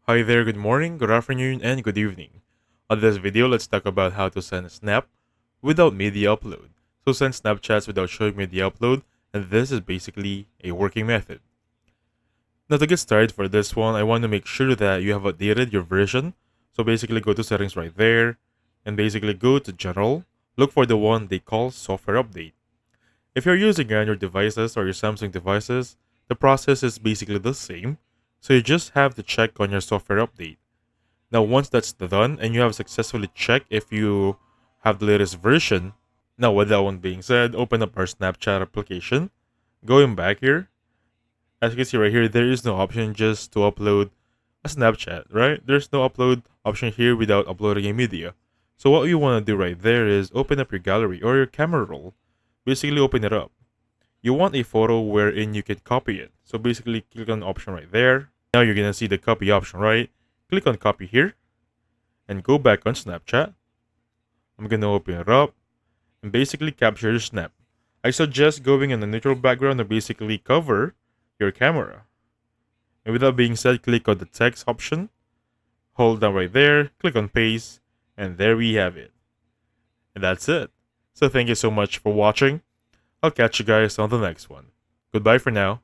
Hi there, good morning, good afternoon, and good evening. On this video, let's talk about how to send a snap without media upload. So send Snapchats without showing media upload, and this is basically a working method. Now to get started for this one, I want to make sure that you have updated your version. So basically go to settings right there, and basically go to general, look for the one they call software update. If you're using Android devices or your Samsung devices, the process is basically the same. So you just have to check on your software update. Now, once that's done and you have successfully checked if you have the latest version, now with that one being said, open up our Snapchat application. Going back here, as you can see right here, there is no option just to upload a Snapchat, right? There's no upload option here without uploading a media. So what you want to do right there is open up your gallery or your camera roll. Basically open it up. You want a photo wherein you can copy it. So basically click on the option right there. Now you're gonna see the copy option, right? Click on copy here and go back on Snapchat. I'm gonna open it up and basically capture your snap. I suggest going in a neutral background to basically cover your camera. And with that being said, click on the text option, hold down right there, click on paste, and there we have it. And that's it. So thank you so much for watching. I'll catch you guys on the next one. Goodbye for now.